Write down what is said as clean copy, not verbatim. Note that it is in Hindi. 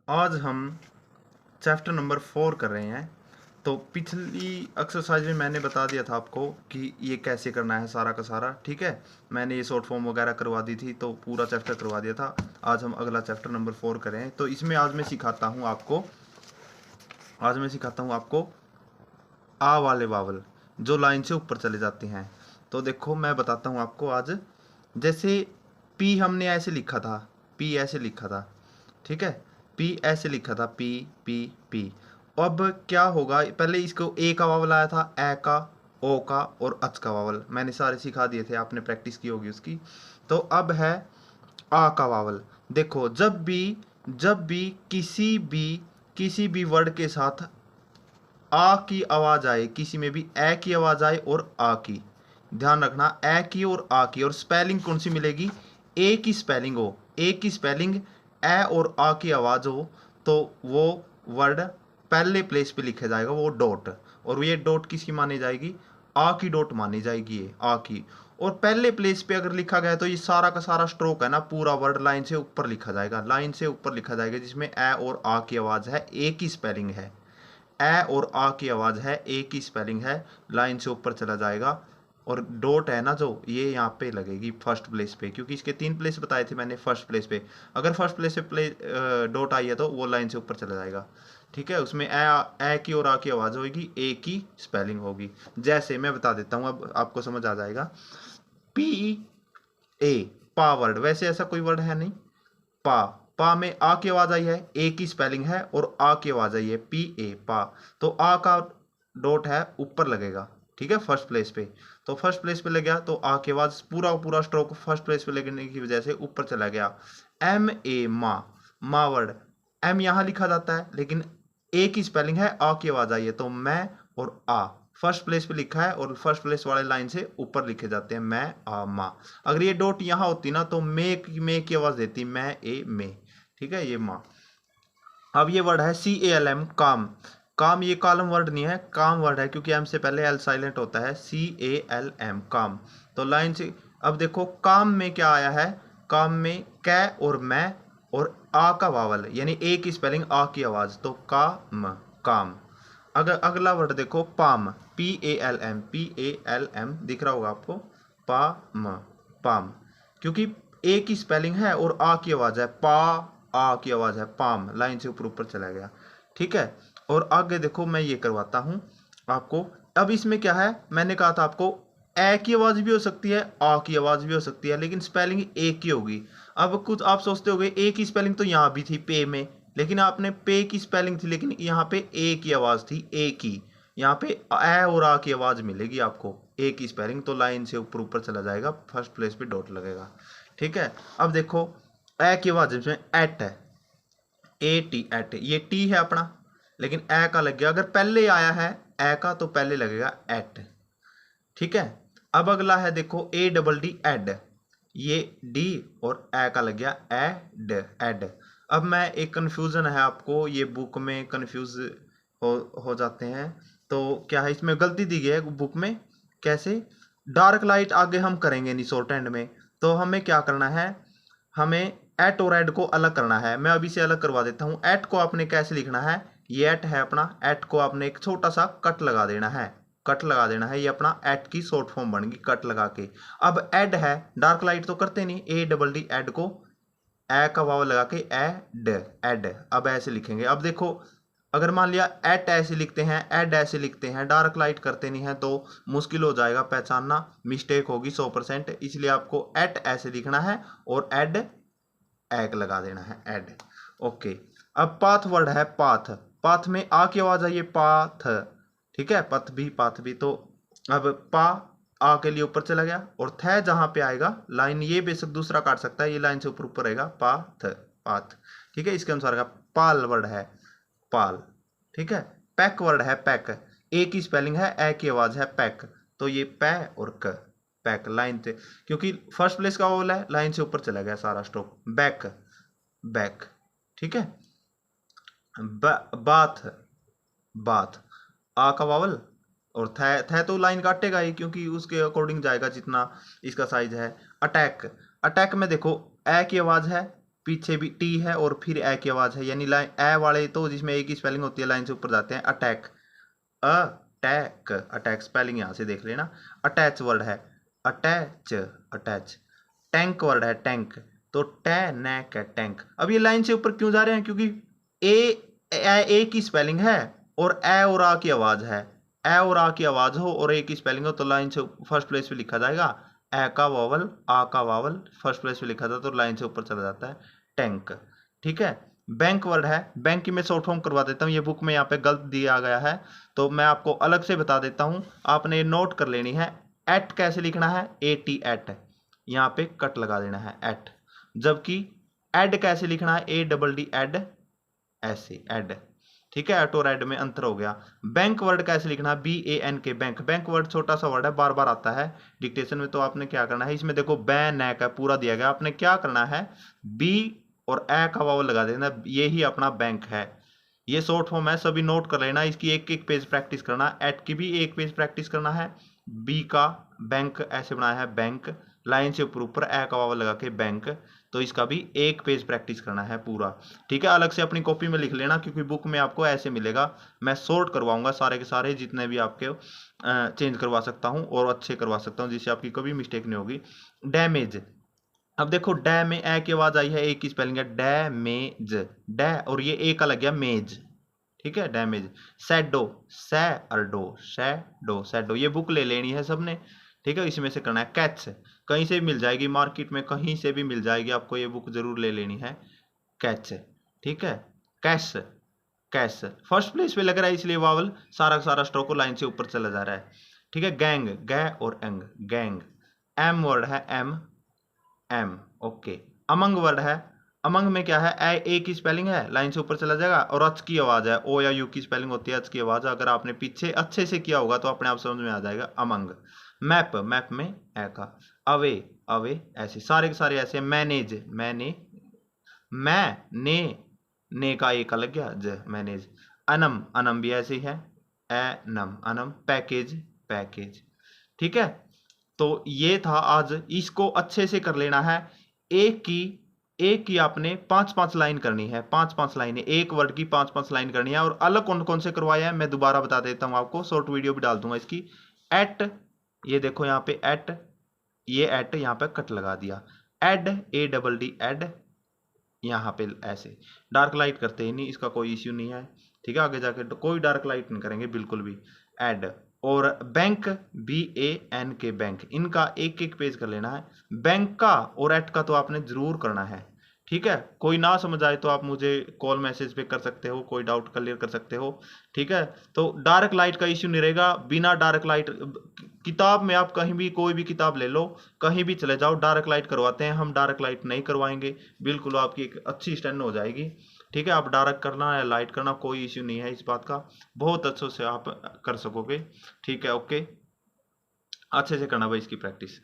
आज हम चैप्टर नंबर 4 कर रहे हैं। तो पिछली एक्सरसाइज में मैंने बता दिया था आपको कि ये कैसे करना है सारा का सारा, ठीक है। मैंने ये शॉर्ट फॉर्म वगैरह करवा दी थी, तो पूरा चैप्टर करवा दिया था। आज हम अगला चैप्टर नंबर 4 कर रहे हैं। तो इसमें आज मैं सिखाता हूँ आपको आ वाले वावल जो लाइन से ऊपर चले जाते हैं। तो देखो मैं बताता हूँ आपको आज। जैसे पी हमने ऐसे लिखा था, पी ऐसे लिखा था, ठीक है। पी ऐसे लिखा था, पी पी पी। अब क्या होगा, पहले इसको ए का वावल आया था, ए का, ओ का और अच का वावल मैंने सारे सिखा दिए थे, आपने प्रैक्टिस की होगी उसकी। तो अब है आ का वावल। देखो जब भी किसी भी वर्ड के साथ आ की आवाज आए, किसी में भी ए की आवाज आए और आ की, ध्यान रखना ए की और आ की, और स्पेलिंग कौन सी मिलेगी, ए की स्पेलिंग हो, ए की स्पेलिंग ए और आ की आवाज हो, तो वो वर्ड पहले प्लेस पे लिखा जाएगा, वो डॉट। और ये डॉट किसकी मानी जाएगी, आ की डॉट मानी जाएगी, ये आ की। और पहले प्लेस पे अगर लिखा गया तो ये सारा का सारा स्ट्रोक है ना, पूरा वर्ड लाइन से ऊपर लिखा जाएगा, लाइन से ऊपर लिखा जाएगा, जिसमें ए और आ की आवाज है, ए की स्पेलिंग है, ए और आ की आवाज है, ए की स्पेलिंग है, लाइन से ऊपर चला जाएगा। और डॉट है ना जो, ये यहाँ पे लगेगी फर्स्ट प्लेस पे, क्योंकि इसके 3 प्लेस बताए थे मैंने फर्स्ट प्लेस पे। अगर फर्स्ट प्लेस पे डॉट आई है तो वो लाइन से ऊपर चला जाएगा, ठीक है। उसमें ए की और आ की आवाज होगी, ए की स्पेलिंग होगी। जैसे मैं बता देता हूँ, अब आपको समझ आ जाएगा। पी ए, पा वर्ड, वैसे ऐसा कोई वर्ड है नहीं। पा, पा में आ की आवाज आई है, ए की स्पेलिंग है, और आ की आवाज आई है, पी ए, पा। तो आ का डॉट है ऊपर लगेगा, ठीक है, फर्स्ट प्लेस पे। तो फर्स्ट प्लेस पे लग गया तो आ की आवाज पूरा पूरा स्ट्रोक फर्स्ट प्लेस पे लगने की वजह से ऊपर चला गया। एम ए, मा वर्ड, एम यहां लिखा जाता है, लेकिन ए की स्पेलिंग है, आ की आवाज आई है, तो मैं और आ फर्स्ट प्लेस पे लिखा है, और फर्स्ट प्लेस वाले लाइन से ऊपर लिखे जाते हैं, मैं आ मा। अगर ये डॉट यहां होती ना तो मे की आवाज देती, मैं ए मे, ठीक है, ये माँ। अब ये वर्ड है सी ए एल एम, काम। काम ये कॉलम वर्ड नहीं है, काम वर्ड है, क्योंकि एम से पहले एल साइलेंट होता है, सी ए एल एम, काम। तो लाइन से अब देखो काम में क्या आया है, काम में कै और मैं और आ का वावल, यानी ए की स्पेलिंग, आ की आवाज, तो काम, काम। अगर अगला वर्ड देखो palm, P A L M, P A L M दिख रहा होगा आपको, पाम, पाम, क्योंकि ए की स्पेलिंग है और आ की आवाज है, पा, आ की आवाज है, पाम, लाइन से ऊपर ऊपर चला गया, ठीक है। और आगे देखो मैं ये करवाता हूं आपको। अब इसमें क्या है, मैंने कहा था आपको ए की आवाज भी हो सकती है, आ की आवाज भी हो सकती है, लेकिन स्पेलिंग ए की होगी। अब कुछ आप सोचते होगे ए की स्पेलिंग तो यहां भी थी पे में, लेकिन आपने पे की स्पेलिंग थी, लेकिन यहाँ पे ए की आवाज थी, ए की। यहाँ पे ए और आ की आवाज मिलेगी आपको, ए की स्पेलिंग, तो लाइन से ऊपर ऊपर चला जाएगा, फर्स्ट प्लेस पे डॉट लगेगा, ठीक है। अब देखो ए की आवाज इसमें एट है, ए टी, एट, ये टी है अपना, लेकिन ए का लग गया, अगर पहले आया है ए का तो पहले लगेगा एट, ठीक है। अब अगला है देखो ए डबल डी, एड, ये डी और ए का लग गया एड, एड। अब मैं एक कंफ्यूजन है आपको, ये बुक में कंफ्यूज हो जाते हैं, तो क्या है इसमें गलती दी गई है बुक में, कैसे, डार्क लाइट आगे हम करेंगे नहीं शॉर्ट हैंड में, तो हमें क्या करना है, हमें एट और एड को अलग करना है। मैं अभी से अलग करवा देता हूं। एट को आपने कैसे लिखना है, ये एट है अपना, एट को आपने एक छोटा सा कट लगा देना है, कट लगा देना है, ये अपना एट की शॉर्ट फॉर्म बन गई कट लगा के। अब एड है, डार्क लाइट तो करते नहीं, ए डबल डी, एड को ए का वावल लगा के एड, एड, अब ऐसे लिखेंगे। अब देखो अगर मान लिया एट ऐसे लिखते हैं, एड ऐसे लिखते हैं, डार्क लाइट करते नहीं है, तो मुश्किल हो जाएगा पहचानना, मिस्टेक होगी 100%, इसलिए आपको एट ऐसे लिखना है और एड एग लगा देना है, एड, ओके। अब पाथ वर्ड है, पाथ, पाथ में आ की आवाज आई है, पाथ, ठीक है, पथ भी, पाथ भी। तो अब पा आ के लिए ऊपर चला गया, और थ जहां पे आएगा लाइन, ये बेशक दूसरा काट सकता है, ये लाइन से ऊपर ऊपर रहेगा, पाथ, पाथ, ठीक है, इसके अनुसार का। पाल वर्ड है, पाल, ठीक है। पैक वर्ड है, पैक, ए की स्पेलिंग है, ए की आवाज है, पैक, तो ये पै और क, पैक, लाइन से, क्योंकि फर्स्ट प्लेस का वोल है, लाइन से ऊपर चला गया सारा स्ट्रोक, बैक, बैक, ठीक है। बाथ, बाथ, आ का वावल, और थ तो लाइन काटेगा ही, क्योंकि उसके अकॉर्डिंग जाएगा जितना इसका साइज है। अटैक, अटैक में देखो ए की आवाज है, पीछे भी टी है और फिर ए की आवाज है, यानी लाइन ए वाले तो जिसमें ए की स्पेलिंग होती है लाइन से ऊपर जाते हैं। अटैक, अटैक, अटैक स्पेलिंग यहाँ से देख लेना। अटैच वर्ड है, अटैच, अटैच। टैंक वर्ड है, टैंक, तो टैनैक है, टैंक। अब ये लाइन से ऊपर क्यों जा रहे हैं? क्योंकि ए की स्पेलिंग है और ए और आ की आवाज है। ए और आ की आवाज हो और ए की स्पेलिंग हो तो लाइन से फर्स्ट प्लेस पे लिखा जाएगा। ए का वावल, आ का वावल फर्स्ट प्लेस पे लिखा था तो लाइन से ऊपर चला जाता है, टैंक। ठीक है। बैंक वर्ड है, बैंक की मैं शॉर्ट फॉर्म करवा देता हूँ, ये बुक में यहाँ पे गलत दिया गया है तो मैं आपको अलग से बता देता हूँ, आपने नोट कर लेनी है। एट कैसे लिखना है? ए टी, एट, यहाँ पे कट लगा देना है, एट। जबकि एड कैसे लिखना है? ए डबल डी, एड, ऐसे, एड। ठीक है, एट और एड में अंतर हो गया। बैंक वर्ड कैसे लिखना है? बी ए एन के, बैंक। बैंक वर्ड छोटा सा वर्ड है, बार बार आता है डिक्टेशन में, तो आपने क्या करना है, इसमें देखो बैनैक है पूरा दिया गया, आपने क्या करना है, बी और ए का वावल लगा देना, ये ही अपना बैंक है। ये शॉर्ट फॉर्म है, सभी नोट कर लेना, इसकी एक एक पेज प्रैक्टिस करना। एट की भी एक पेज प्रैक्टिस करना है। बी का बैंक ऐसे बनाया है, बैंक, लाइन से ऊपर ऊपर ए का वावल लगा के बैंक, तो इसका भी एक पेज प्रैक्टिस करना है पूरा। ठीक है, अलग से अपनी कॉपी में लिख लेना क्योंकि बुक में आपको ऐसे मिलेगा। मैं सॉर्ट करवाऊंगा सारे के सारे जितने भी आपके चेंज करवा सकता हूँ और अच्छे करवा सकता हूँ जिससे आपकी कभी मिस्टेक नहीं होगी। डैमेज, अब देखो डै में ए की आवाज आई है, ए की स्पेलिंग है डैमेज, डै और ये ए का लग गया मेज। ठीक है, damage. Shadow, shadow, shadow, shadow, ये बुक ले लेनी है सबने। ठीक है, इसमें से करना है। कैच, कहीं से भी मिल जाएगी मार्केट में, कहीं से भी मिल जाएगी, आपको ये बुक जरूर ले लेनी है। कैच, ठीक है। कैश, कैश फर्स्ट प्लेस पे लग रहा है इसलिए वावल सारा का सारा स्ट्रोक लाइन से ऊपर चला जा रहा है। ठीक है, गैंग, गै और एंग, गैंग। एम वर्ड है, am, am, okay. Among word है, अमंग में क्या है, ए की स्पेलिंग है, लाइन से ऊपर चला जाएगा और अच की आवाज है, ओ या यू की स्पेलिंग होती है, अच की आवाज। अगर आपने पीछे अच्छे से किया होगा तो अपने आप समझ में आ जाएगा, अमंग। मैप, मैप में ए का। अवे, अवे ऐसे सारे के सारे ऐसे। मैनेज, मैने, मैं ने का ए का लग गया ज, मैनेज। अनम, अनम भी ऐसे ही है, एनम, अनम। Package, package. ठीक है, तो ये था आज, इसको अच्छे से कर लेना है। एक की आपने 5-5 लाइन करनी है, 5-5 लाइनें, एक वर्ड की 5-5 लाइन करनी है। और अलग कौन कौन से करवाया है मैं दोबारा बता देता हूं आपको, शॉर्ट वीडियो भी डाल दूंगा इसकी। एट, ये देखो यहाँ पे एट, ये एट यहाँ पे कट लगा दिया। Add, A double D, add, यहाँ पे ऐसे। डार्क लाइट करते ही नहीं, इसका कोई इश्यू नहीं है। ठीक है, आगे जाके कोई डार्क लाइट नहीं करेंगे बिल्कुल भी। एड और बैंक, बी ए एन के, बैंक, इनका एक एक पेज कर लेना है। बैंक का और एट का तो आपने जरूर करना है। ठीक है, कोई ना समझ आए तो आप मुझे कॉल मैसेज पे कर सकते हो, कोई डाउट क्लियर कर सकते हो। ठीक है, तो डार्क लाइट का इश्यू नहीं रहेगा। बिना डार्क लाइट, किताब में आप कहीं भी कोई भी किताब ले लो, कहीं भी चले जाओ, डार्क लाइट करवाते हैं हम, डार्क लाइट नहीं करवाएंगे। बिल्कुल आपकी एक अच्छी स्टैंड हो जाएगी। ठीक है, आप डार्क करना या लाइट करना कोई इश्यू नहीं है इस बात का, बहुत अच्छे से आप कर सकोगे। ठीक है, ओके, अच्छे से करना भाई इसकी प्रैक्टिस।